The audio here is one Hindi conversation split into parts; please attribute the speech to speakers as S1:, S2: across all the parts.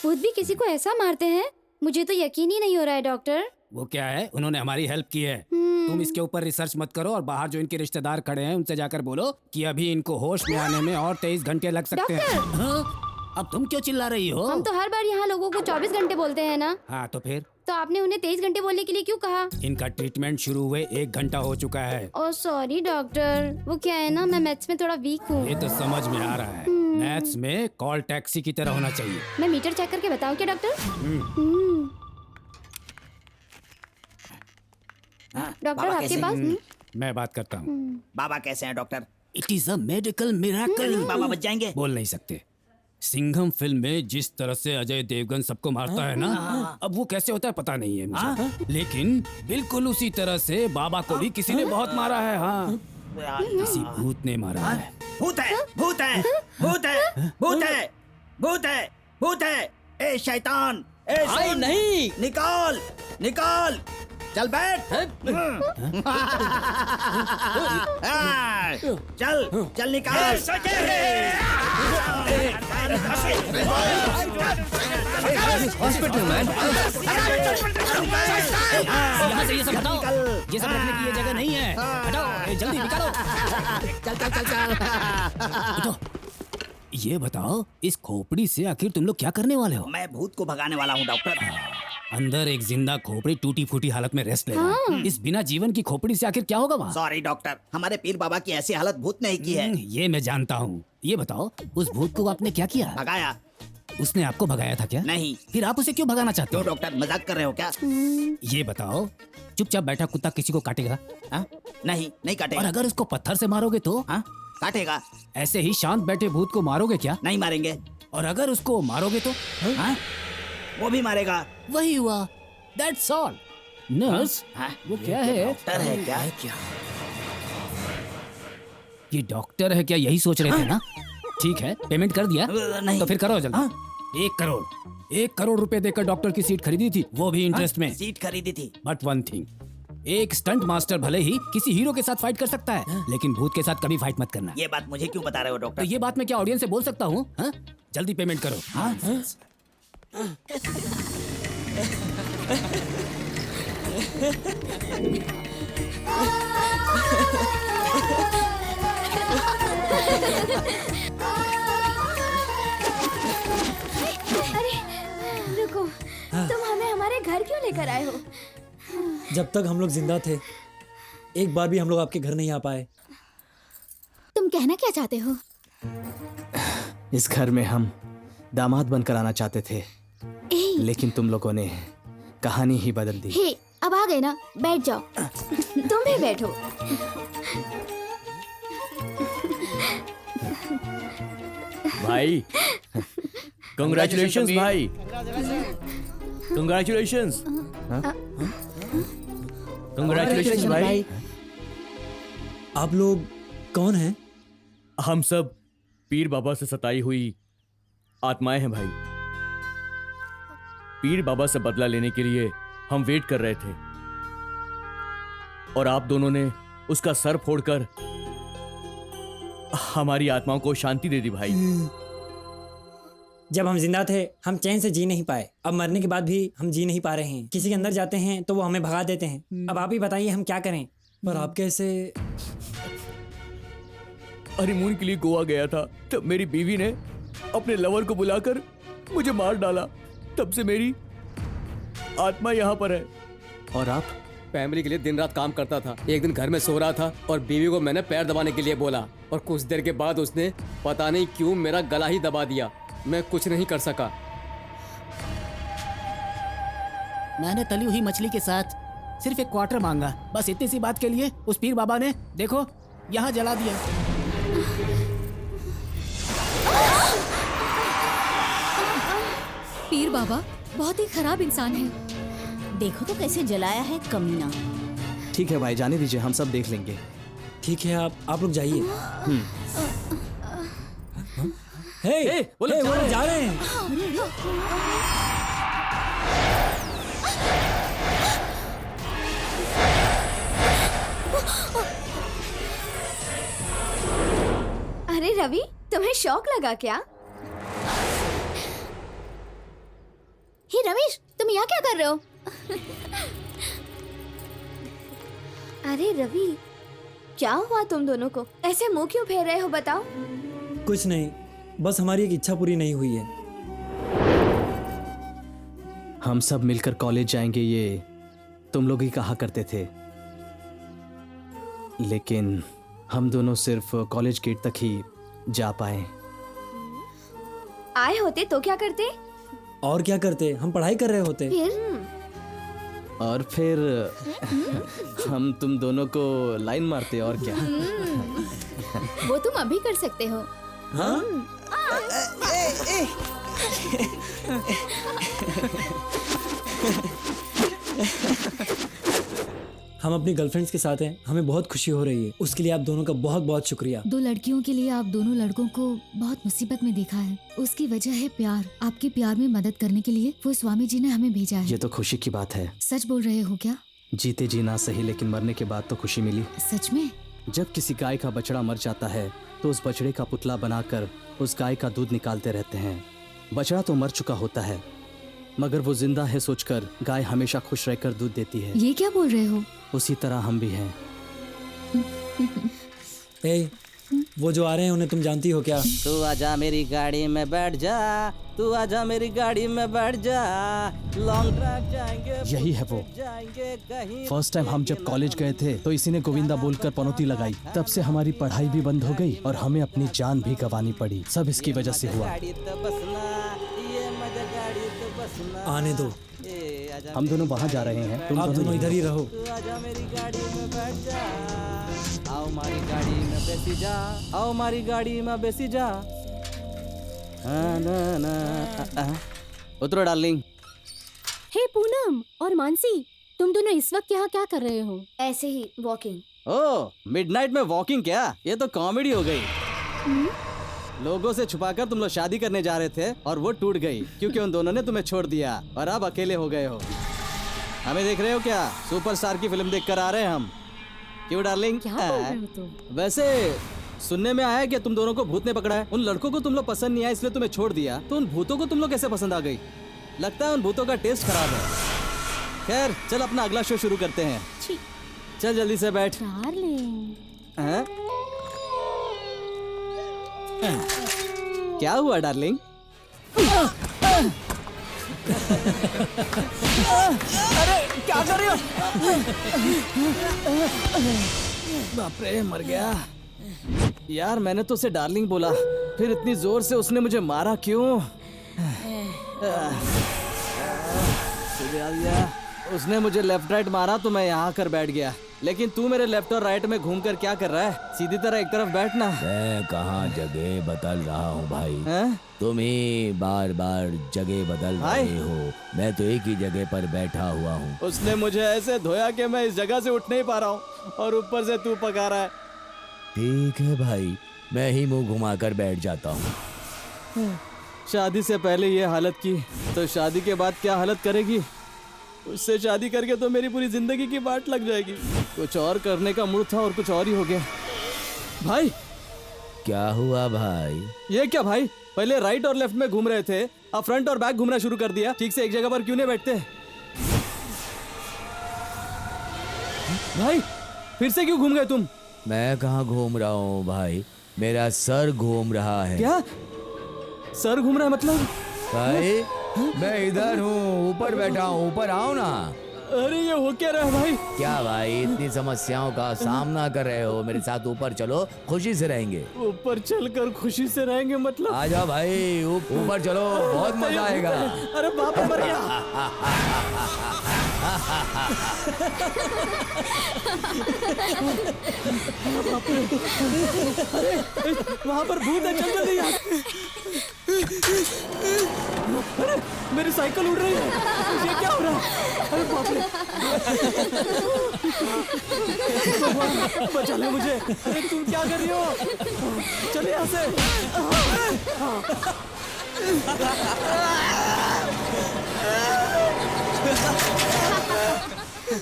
S1: भूत भी किसी को ऐसा मारते हैं? मुझे तो यकीन ही नहीं हो रहा है डॉक्टर।
S2: वो क्या है, उन्होंने हमारी हेल्प की है। तुम इसके ऊपर रिसर्च मत करो और बाहर जो इनके रिश्तेदार खड़े हैं उनसे जाकर बोलो कि अभी इनको होश में आने में और 23 घंटे लग सकते हैं। हाँ? अब तुम क्यों चिल्ला रही हो?
S1: हम तो हर बार यहाँ लोगों को 24 घंटे बोलते हैं ना।
S2: हाँ तो फिर?
S1: तो आपने उन्हें 23 घंटे बोलने के लिए क्यों कहा?
S2: इनका ट्रीटमेंट शुरू हुए 1 घंटा हो चुका है।
S1: ओह सॉरी डॉक्टर, वो क्या है ना, मैं मैथ्स में थोड़ा वीक हूँ।
S2: ये तो समझ में आ रहा है, मैथ्स में कॉल टैक्सी की तरह होना चाहिए।
S1: मैं मीटर चेक करके बताऊँ क्या डॉक्टर? डॉक्टर आपके पास?
S2: मैं बात करता हूँ।
S3: बाबा कैसे हैं doctor?
S2: It is a medical miracle.
S3: बाबा बच जाएंगे?
S2: बोल नहीं सकते। सिंघम फिल्म में जिस तरह से अजय देवगन सबको मारता है ना, अब वो कैसे होता है पता नहीं है मुझे, लेकिन बिल्कुल उसी तरह से बाबा को भी किसी ने बहुत मारा है। हाँ, किसी भूत ने मारा है।
S3: भूत है, भूत है, भूत है, भूत है, भूत है, भूत है। ए शैतान, ए
S4: भाई नहीं,
S3: निकाल, निकाल, चल बैठ। चल, चल निकाल।
S4: Hospital man.
S2: यहाँ से ये सब हटाओ, ये सब रखने की ये जगह नहीं है। हटाओ, जल्दी निकालो।
S3: चल चल चल चल।
S2: तो ये बताओ, इस खोपड़ी से आखिर तुम लोग क्या करने वाले हो?
S3: मैं भूत को भगाने वाला हूँ डॉक्टर।
S2: अंदर एक जिंदा खोपड़ी टूटी फूटी हालत में रेस्ट ले रहा है। इस बिना जीवन की खोपड़ी से आखिर क्या होगा वहाँ?
S3: सॉरी डॉक्टर, हमारे पीर बाबा की ऐसी हालत भूत ने ही की है।
S2: ये मैं जानता हूँ। ये बताओ, उस भूत को आपने क्या किया?
S3: भगाया।
S2: उसने आपको भगाया था क्या?
S3: नहीं।
S2: फिर आप उसे क्यों भगाना चाहते हो?
S3: क्यों डॉक्टर, मजाक कर रहे हो क्या?
S2: ये बताओ, चुपचाप बैठा कुत्ता किसी को काटेगा?
S3: नहीं, नहीं काटेगा।
S2: और अगर उसको पत्थर से मारोगे तो?
S3: काटेगा।
S2: ऐसे ही शांत बैठे भूत को मारोगे क्या?
S3: नहीं मारेंगे।
S2: और अगर उसको मारोगे तो?
S3: वो भी मारेगा।
S2: वही हुआ। That's all. नर्स, वो क्या है?
S3: डॉक्टर है क्या?
S2: ये डॉक्टर है क्या, यही सोच रहे थे ना? ठीक है, पेमेंट कर दिया?
S3: नहीं।
S2: तो फिर करो जल्दी। 1 करोड़ रुपए देकर डॉक्टर की सीट खरीदी थी, वो भी इंटरेस्ट में।
S3: सीट खरीदी थी।
S2: बट वन थिंग, एक स्टंट मास्टर भले ही किसी हीरो के साथ फाइट कर सकता है, लेकिन भूत के साथ कभी फाइट मत करना।
S3: ये बात मुझे क्यों बता रहे हो डॉक्टर?
S2: तो ये बात मैं क्या ऑडियंस से बोल सकता हूँ? जल्दी पेमेंट करो।
S1: अरे रुको, तुम हमें हमारे घर क्यों लेकर आए हो?
S4: जब तक हम लोग जिंदा थे, एक बार भी हम लोग आपके घर नहीं आ पाए।
S1: तुम कहना क्या चाहते हो?
S5: इस घर में हम दामाद बनकर आना चाहते थे, लेकिन तुम लोगों ने कहानी ही बदल दी।
S1: हे, अब आ गए ना, बैठ जाओ। तुम भी बैठो।
S6: भाई, कंग्रेचुलेशंस भाई, कंग्रेचुलेशंस, कंग्रेचुलेशंस भाई।
S4: आप लोग कौन हैं?
S6: हम सब पीर बाबा से सताई हुई आत्माएं हैं भाई। पीर बाबा से बदला लेने के लिए हम वेट कर रहे थे और आप दोनों ने उसका सर फोड़कर हमारी आत्माओं को शांति दे दी भाई।
S4: जब हम जिंदा थे हम चैन से जी नहीं पाए, अब मरने के बाद भी हम जी नहीं पा रहे हैं। किसी के अंदर जाते हैं तो वो हमें भगा देते हैं। अब आप ही बताइए हम क्या करें? पर आप कैसे?
S6: हनीमून के लिए गोवा गया था, तब मेरी बीवी ने अपने लवर को बुलाकर मुझे मार डाला। तब से मेरी आत्मा यहाँ पर है।
S5: और आप?
S7: फैमिली के लिए दिन रात काम करता था। एक दिन घर में सो रहा था और बीवी को मैंने पैर दबाने के लिए बोला और कुछ देर के बाद उसने पता नहीं क्यों मेरा गला ही दबा दिया। मैं कुछ नहीं कर सका।
S2: मैंने तली हुई मछली के साथ सिर्फ 1 क्वार्टर मांगा, बस इतनी सी बात के लिए उस पीर बाबा ने देखो यहाँ जला दिया।
S8: पीर बाबा बहुत ही खराब इंसान है।
S9: देखो तो कैसे जलाया है कमीना।
S5: ठीक है भाई, जाने दीजिए, हम सब देख लेंगे।
S4: ठीक है, आप लोग जाइए। हे, वो लोग जा रहे हैं।
S1: शौक लगा क्या? हे रमेश, तुम यहाँ क्या कर रहे हो? अरे रवि, क्या हुआ तुम दोनों को? ऐसे मुंह क्यों फेर रहे हो, बताओ?
S4: कुछ नहीं, बस हमारी एक इच्छा पूरी नहीं हुई है।
S5: हम सब मिलकर कॉलेज जाएंगे ये तुम लोग ही कहा करते थे, लेकिन हम दोनों सिर्फ कॉलेज गेट तक ही जा पाए।
S1: आए होते तो क्या करते?
S4: और क्या करते, हम पढ़ाई कर रहे होते।
S5: और फिर हम तुम दोनों को लाइन मारते, और क्या।
S1: वो तुम अभी कर सकते हो।
S4: हाँ? हम अपनी गर्लफ्रेंड्स के साथ हैं, हमें बहुत खुशी हो रही है। उसके लिए आप दोनों का बहुत बहुत शुक्रिया।
S8: दो लड़कियों के लिए आप दोनों लड़कों को बहुत मुसीबत में देखा है। उसकी वजह है प्यार। आपके प्यार में मदद करने के लिए वो स्वामी जी ने हमें भेजा है।
S5: ये तो खुशी की बात है।
S8: सच बोल रहे हो क्या?
S5: जीते जी ना सही, लेकिन मरने के बाद तो खुशी मिली।
S8: सच में?
S5: जब किसी गाय का बछड़ा मर जाता है तो उस बछड़े का पुतला बनाकर उस गाय का दूध निकालते रहते हैं। बछड़ा तो मर चुका होता है, मगर वो जिंदा है सोचकर गाय हमेशा खुश रहकर दूध देती है।
S8: ये क्या बोल रहे हो?
S5: उसी तरह हम भी हैं।
S4: ए, वो जो आ रहे हैं उन्हें तुम जानती हो क्या?
S5: तू आजा मेरी गाड़ी में बैठ जा, तू आजा मेरी गाड़ी में बैठ जा, लॉन्ग ड्राइव जाएंगे। यही है वो। फर्स्ट टाइम हम जब कॉलेज गए थे तो इसी ने गोविंदा बोलकर पनौती लगाई। तब से हमारी पढ़ाई भी बंद हो गई और हमें अपनी जान भी गंवानी पड़ी। सब इसकी वजह से हुआ।
S4: आने दो,
S5: हम दोनों वहाँ जा रहे हैं, तुम
S4: आप दोनों इधर ही रहो।
S5: आजा मेरी गाड़ी में बैठ जा, आओ हमारी गाड़ी में बैसी जा, आओ हमारी गाड़ी में बैसी जा। उतरो डार्लिंग।
S1: हे पूनम और मानसी, तुम दोनों इस वक्त यहाँ क्या कर रहे हो? ऐसे ही वॉकिंग।
S5: ओह, मिडनाइट में वॉकिंग क्या? ये तो कॉमेडी हो गई। लोगों से छुपाकर तुम लोग शादी करने जा रहे थे और वो टूट गई क्योंकि उन दोनों ने तुम्हें छोड़ दिया और अब अकेले हो गए हो। हमें देख रहे हो क्या? सुपरस्टार की फिल्म देखकर आ रहे हैं हम। क्यों डार्लिंग?
S1: क्या बोल रहे हो तुम?
S5: वैसे सुनने में आया कि तुम दोनों को भूत ने पकड़ा है। उन लड़कों को तुम लोग पसंद नहीं आया इसलिए तुम्हें छोड़ दिया, तो उन भूतों को तुम लोग कैसे पसंद आ गई? लगता है उन भूतों का टेस्ट खराब है। खैर चल अपना अगला शो शुरू करते हैं। चल जल्दी से बैठ। हैं? क्या हुआ डार्लिंग? अरे क्या कर रही हो? बाप रे, मर गया यार। मैंने तो उसे डार्लिंग बोला, फिर इतनी जोर से उसने मुझे मारा क्यों? उसने मुझे लेफ्ट राइट मारा तो मैं यहाँ कर बैठ गया, लेकिन तू मेरे लेफ्ट और राइट में घूमकर क्या कर रहा है? सीधी तरह एक तरफ बैठना।
S6: मैं कहाँ जगह बदल रहा हूँ भाई।
S5: हैं?
S6: तुम ही बार बार जगह बदल रहे हो, मैं तो एक ही जगह पर बैठा हुआ हूँ।
S5: उसने मुझे ऐसे धोया कि मैं इस जगह से उठ नहीं पा रहा हूँ और ऊपर से तू पका रहा है।
S6: ठीक है भाई, मैं ही मुंह घुमाकर बैठ जाता हूँ।
S5: शादी से पहले ये हालत की तो शादी के बाद क्या हालत करेगी? उससे शादी करके तो मेरी पूरी जिंदगी की बाट लग जाएगी। कुछ और करने का मूड था और कुछ और ही हो गया। भाई
S6: क्या हुआ भाई?
S5: ये क्या भाई? पहले राइट और लेफ्ट में घूम रहे थे, अब फ्रंट और बैक घूमना शुरू कर दिया। ठीक से एक जगह पर क्यों नहीं बैठते? भाई फिर से क्यों घूम गए तुम?
S6: मैं कहाँ घूम रहा हूँ भाई, मेरा सर घूम रहा है।
S5: क्या सर घूम रहा है मतलब?
S6: भाई मैं इधर हूँ, ऊपर बैठा हूँ, ऊपर आओ ना।
S5: अरे ये हो क्या रहा है भाई?
S6: क्या भाई इतनी समस्याओं का सामना कर रहे हो? मेरे साथ ऊपर चलो, खुशी से रहेंगे।
S5: ऊपर चलकर खुशी से रहेंगे मतलब?
S6: आ जाओ भाई, ऊपर चलो, बहुत मजा आएगा।
S5: अरे बाप रे, मर गया। अरे वहाँ पर भूत है, चल जल्दी यहाँ। अरे मेरी साइकिल उड़ रही है, ये क्या हो रहा है? अरे बाप रे, बचा ले मुझे। अरे तुम क्या कर रही हो? चले यहाँ से।
S1: ये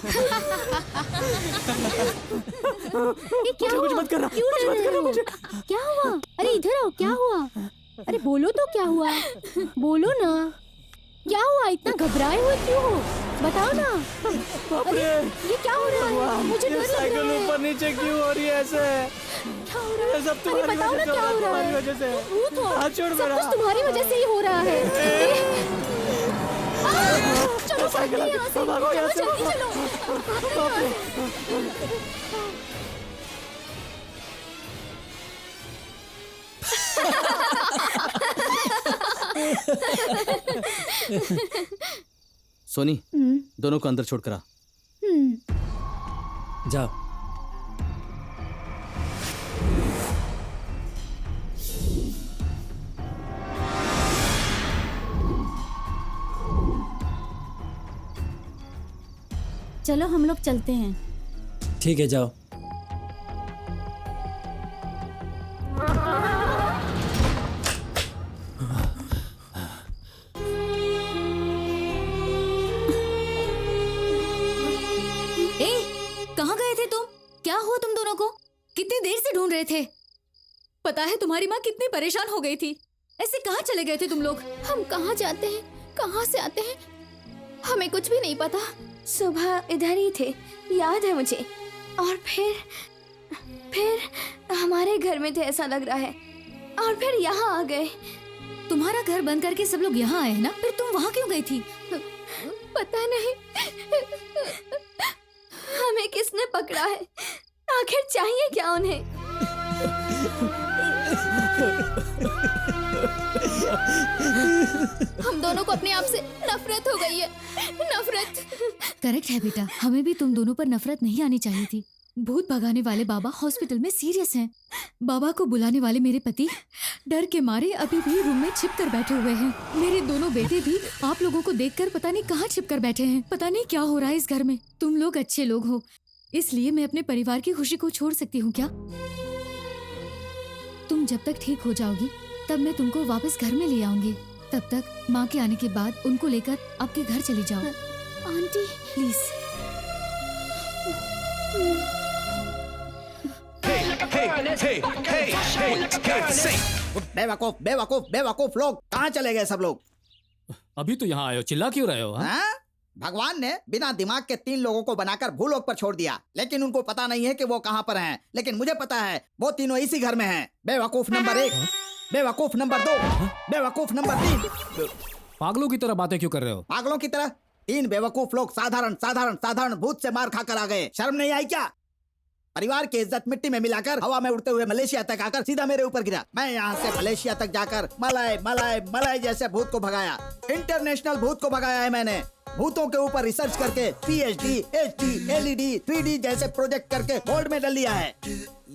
S1: क्या हुआ?
S4: मत करना,
S1: क्यों डर रहे हो? क्या हुआ? अरे इधर आओ, क्या हुआ? अरे बोलो तो क्या हुआ? बोलो ना, क्या हुआ? इतना घबराए हुए क्यों हो? बताओ ना। अरे ये क्या हो रहा है? मुझे डर लग रहा है।
S5: ऊपर नीचे क्यों हो रही है ऐसे?
S1: क्या हो रहा है?
S5: सब
S1: अरे
S5: तुम्हारी
S1: बताओ ना
S5: वजह से
S1: क्या
S5: हो
S1: हो
S5: रहा
S1: रहा
S5: है,
S1: है?
S5: तुम्हारी वजह से।
S1: भूत हो।
S5: हाथ छोड़
S1: सब
S5: मेरा।
S1: कुछ तुम्हारी वजह से ही हो रहा है। चलो भागते हैं यहाँ से। चलो जल्दी चलो।
S5: सोनी, दोनों को अंदर छोड़ कर आ।
S4: जाओ।
S9: चलो हम लोग चलते हैं।
S4: ठीक है, जाओ।
S8: कहाँ गए थे तुम? क्या हुआ तुम दोनों को? कितनी देर से ढूंढ रहे थे? पता है तुम्हारी माँ कितनी परेशान हो गई थी। ऐसे कहाँ चले गए थे तुम लोग?
S1: हम कहाँ जाते हैं, कहाँ से आते हैं, हमें कुछ भी नहीं पता। सुबह इधर ही थे, याद है मुझे। और फिर हमारे घर में थे ऐसा लग रहा है, और फिर यहाँ आ गए।
S8: तुम्हारा घर बंद करके सब लोग यहाँ आए हैं ना? फिर तुम वहाँ क्यों गई थी?
S1: पता नहीं हमें किसने पकड़ा है। आखिर चाहिए क्या उन्हें? हम दोनों को अपने आप से नफरत हो गई है। नफरत।
S8: करेक्ट है बेटा, हमें भी तुम दोनों पर नफरत नहीं आनी चाहिए थी। भूत भगाने वाले बाबा हॉस्पिटल में सीरियस हैं। बाबा को बुलाने वाले मेरे पति डर के मारे अभी भी रूम में छिप कर बैठे हुए हैं। मेरे दोनों बेटे भी आप लोगों को देखकर पता नहीं कहाँ छिप कर बैठे हैं। पता नहीं क्या हो रहा है इस घर में। तुम लोग अच्छे लोग हो, इसलिए मैं अपने परिवार की खुशी को छोड़ सकती हूँ क्या? तुम जब तक ठीक हो जाओगी तब मैं तुमको वापस घर में ले आऊंगी। तब तक माँ के आने के बाद उनको लेकर आपके घर चली जाओ।
S1: Aunty
S8: please.
S3: बेवकूफ बेवकूफ बेवकूफ लोग, कहाँ चले गए सब लोग?
S2: अभी तो यहाँ आए हो, चिल्ला क्यों रहे हो? हाँ?
S3: हाँ? भगवान ने बिना दिमाग के 3 लोगों को बनाकर भूलोक पर छोड़ दिया, लेकिन उनको पता नहीं है कि वो कहाँ पर हैं। लेकिन मुझे पता है वो तीनों इसी घर में हैं। बेवकूफ नंबर 1, बेवकूफ नंबर 2, बेवकूफ नंबर 3।
S2: पागलों की तरह बातें क्यों कर रहे हो?
S3: पागलों की तरह? 3 बेवकूफ लोग साधारण साधारण साधारण भूत से मार खाकर आ गए। शर्म नहीं आई क्या? परिवार की इज्जत मिट्टी में मिलाकर हवा में उड़ते हुए मलेशिया तक आकर सीधा मेरे ऊपर गिरा। मैं यहाँ से मलेशिया तक जाकर मलाई मलाई मलाई जैसे भूत को भगाया। इंटरनेशनल भूत को भगाया है मैंने। भूतों के ऊपर रिसर्च करके PhD, HD, LED, 3D जैसे प्रोजेक्ट करके गोल्ड मेडल लिया है।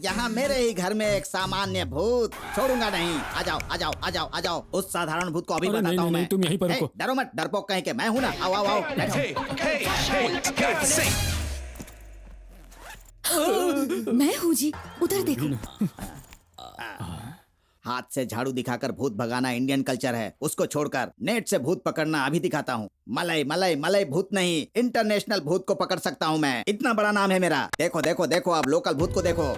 S3: यहाँ मेरे ही घर में एक सामान्य भूत छोड़ूंगा नहीं। आ जाओ आ जाओ आ जाओ आ जाओ। उस साधारण भूत को अभी
S2: अरे
S3: बताता हूँ मैं।
S2: तुम यहीं पर रुको।
S3: डरो मत, डरपोक कहीं के मैं हूँ ना। आओ आओ आओ।
S8: मैं हूँ जी, उधर देखो।
S3: हाथ से झाड़ू दिखाकर भूत भगाना इंडियन कल्चर है। उसको छोड़कर नेट से भूत पकड़ना अभी दिखाता हूँ। मलाई मलाई मलाई भूत नहीं, इंटरनेशनल भूत को पकड़ सकता हूँ मैं। इतना बड़ा नाम है मेरा। देखो देखो देखो, अब लोकल भूत को देखो।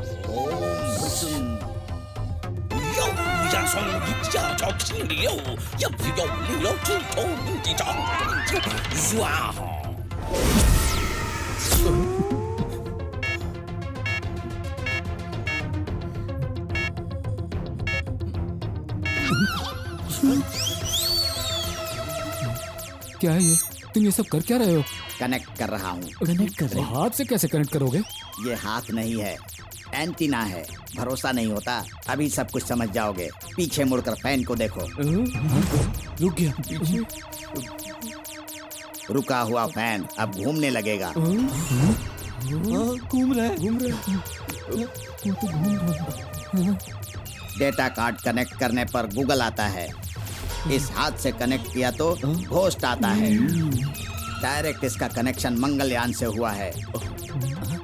S2: क्या है ये? तुम ये सब कर क्या रहे हो?
S3: कनेक्ट कर रहा हूँ।
S4: कनेक्ट कर रहे हैं।
S2: हाथ से कैसे कनेक्ट करोगे?
S3: ये हाथ नहीं है, एंटीना है। भरोसा नहीं होता? अभी सब कुछ समझ जाओगे। पीछे मुड़कर फैन को देखो।
S2: रुक गया।
S3: रुका हुआ फैन अब घूमने लगेगा।
S2: घूम रहा है।
S3: डेटा कार्ड कनेक्ट करने पर गूगल आता है। इस हाथ से कनेक्ट किया तो घोस्ट आता है। डायरेक्ट इसका कनेक्शन मंगलयान से हुआ है।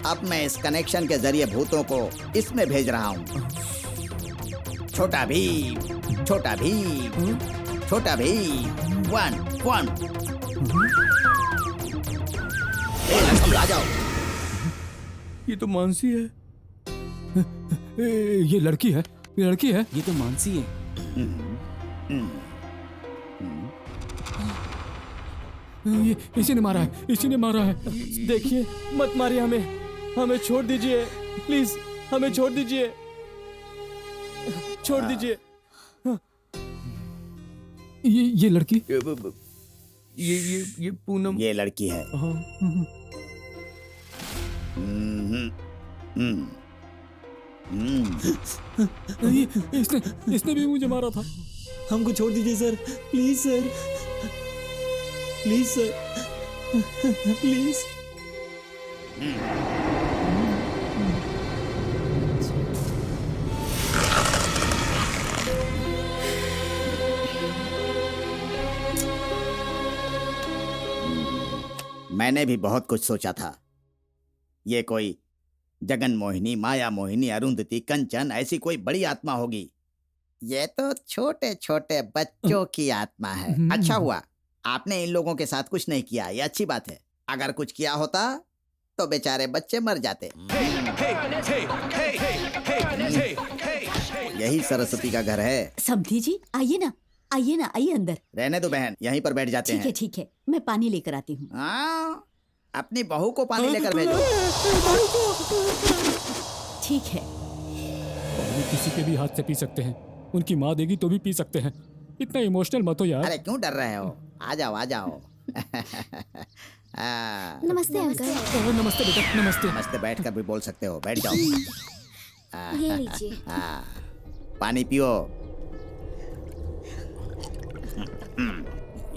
S3: अब मैं इस कनेक्शन के जरिए भूतों को इसमें भेज रहा हूँ। छोटा भीम, छोटा भीम, छोटा भीम, 1 1। लड़की आ जाओ।
S6: ये तो मानसी है।
S2: ये लड़की है, ये लड़की है।
S5: ये तो मानसी है।
S2: ये इसी ने मारा है, इसी ने मारा है।
S5: देखिए, मत मारिए हमें, हमें छोड़ दीजिए प्लीज, हमें छोड़ दीजिए, छोड़ दीजिए।
S2: ये लड़की,
S6: ये पूनम।
S3: ये लड़की है।
S2: इसने भी मुझे मारा था।
S4: हमको छोड़ दीजिए sir, please sir, please sir, please.
S3: मैंने भी बहुत कुछ सोचा था। ये कोई जगन मोहिनी, माया मोहिनी, अरुंधति, कंचन ऐसी कोई बड़ी आत्मा होगी। ये तो छोटे छोटे बच्चों की आत्मा है। अच्छा हुआ आपने इन लोगों के साथ कुछ नहीं किया, ये अच्छी बात है। अगर कुछ किया होता तो बेचारे बच्चे मर जाते। यही सरस्वती का घर है।
S9: समधी जी आइए ना, आइए ना, आइए अंदर।
S3: रहने दो बहन, यहीं पर बैठ जाते हैं।
S9: ठीक है, मैं पानी लेकर आती हूँ।
S3: हाँ, अपनी बहू को पानी लेकर भेजो।
S9: ठीक है।
S2: पानी किसी के भी हाथ से पी सकते हैं, उनकी माँ देगी तो भी पी सकते हैं। इतना इमोशनल मत हो यार।
S3: अरे क्यों डर रहे हो? आ जाओ आ जाओ।
S1: नमस्ते अंकल।
S2: नमस्ते बेटा, नमस्ते।
S3: नमस्ते, बैठ कर भी बोल सकते हो, बैठ जाओ।
S1: ये लीजिए।
S3: पानी पियो।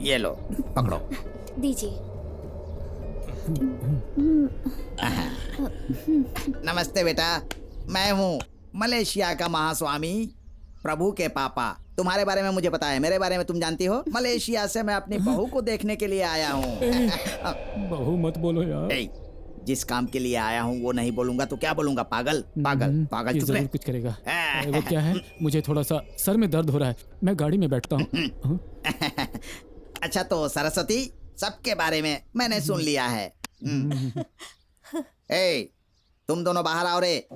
S3: ये लो, पकड़ो।
S1: दीजिए।
S3: नमस्ते बेटा, मैं हूँ मलेशिया का महास्वामी, प्रभु के पापा। तुम्हारे बारे में मुझे पता है, मेरे बारे में तुम जानती हो। मलेशिया से मैं अपनी बहू को देखने के लिए आया हूँ।
S2: बहू मत बोलो यार।
S3: जिस काम के लिए आया हूँ वो नहीं बोलूंगा तो क्या बोलूंगा? पागल पागल पागल। चुप रहे।
S2: कुछ करेगा। वो क्या है, मुझे थोड़ा सा सर में दर्द हो रहा है, मैं गाड़ी में बैठता हूँ।
S3: अच्छा तो सरस्वती, सबके बारे में मैंने सुन लिया है। ए, तुम दोनों बाहर आओ रे।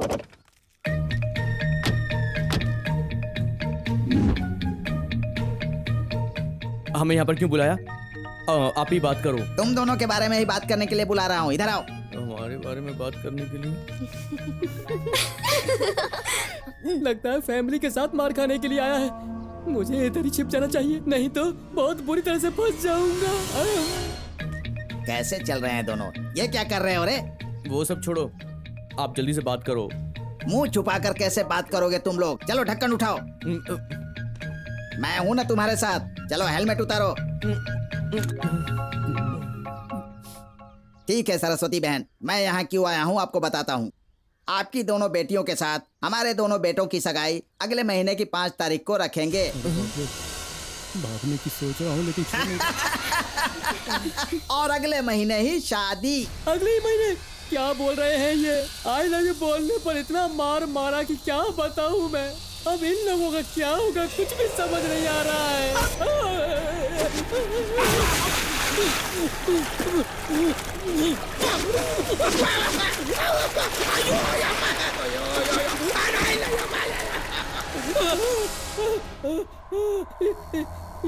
S6: हमें यहाँ पर क्यों बुलाया? आप ही बात करो।
S3: तुम दोनों के बारे में ही बात करने के लिए बुला रहा हूँ, इधर आओ।
S6: हमारे बारे में बात करने के लिए?
S5: लगता है फैमिली के साथ मार खाने के लिए आया है। मुझे इधर ही छिप जाना चाहिए, नहीं तो बहुत बुरी तरह से फंस जाऊंगा।
S3: कैसे चल रहे हैं दोनों? ये क्या कर रहे हो रे?
S6: वो सब छोड़ो, आप जल्दी से बात करो।
S3: मुंह छुपा कर कैसे बात करोगे तुम लोग? चलो ढक्कन उठाओ। मैं हूं ना तुम्हारे साथ। चलो हेलमेट उतारो। ठीक है सरस्वती बहन, मैं यहाँ क्यों आया हूँ आपको बताता हूँ। आपकी दोनों बेटियों के साथ हमारे दोनों बेटों की सगाई अगले महीने की 5 तारीख को रखेंगे।
S2: भागने की सोच रहा हूँ लेकिन
S3: और अगले महीने ही शादी।
S5: अगले ही महीने? क्या बोल रहे हैं ये? आई लव यू बोलने पर इतना मार मारा कि क्या बताऊँ मैं। अब इन लोगों का क्या होगा कुछ भी समझ नहीं आ रहा है।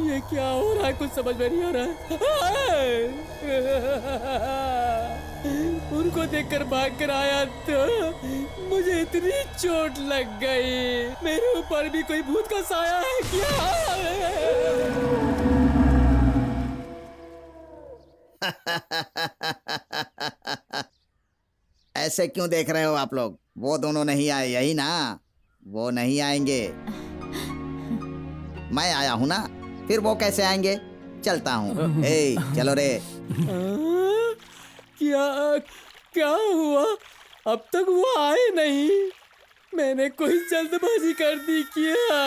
S5: ये क्या हो रहा है, कुछ समझ में नहीं आ रहा है। उनको देखकर भाग कर आया तो मुझे इतनी चोट लग गई। मेरे ऊपर भी कोई भूत का साया है क्या?
S3: ऐसे क्यों देख रहे हो आप लोग? वो दोनों नहीं आए, यही ना? वो नहीं आएंगे, मैं आया हूं ना, फिर वो कैसे आएंगे? चलता हूँ। ए, चलो रे।
S5: क्या हुआ? अब तक वो आए नहीं। मैंने कोई जल्दबाजी कर दी क्या?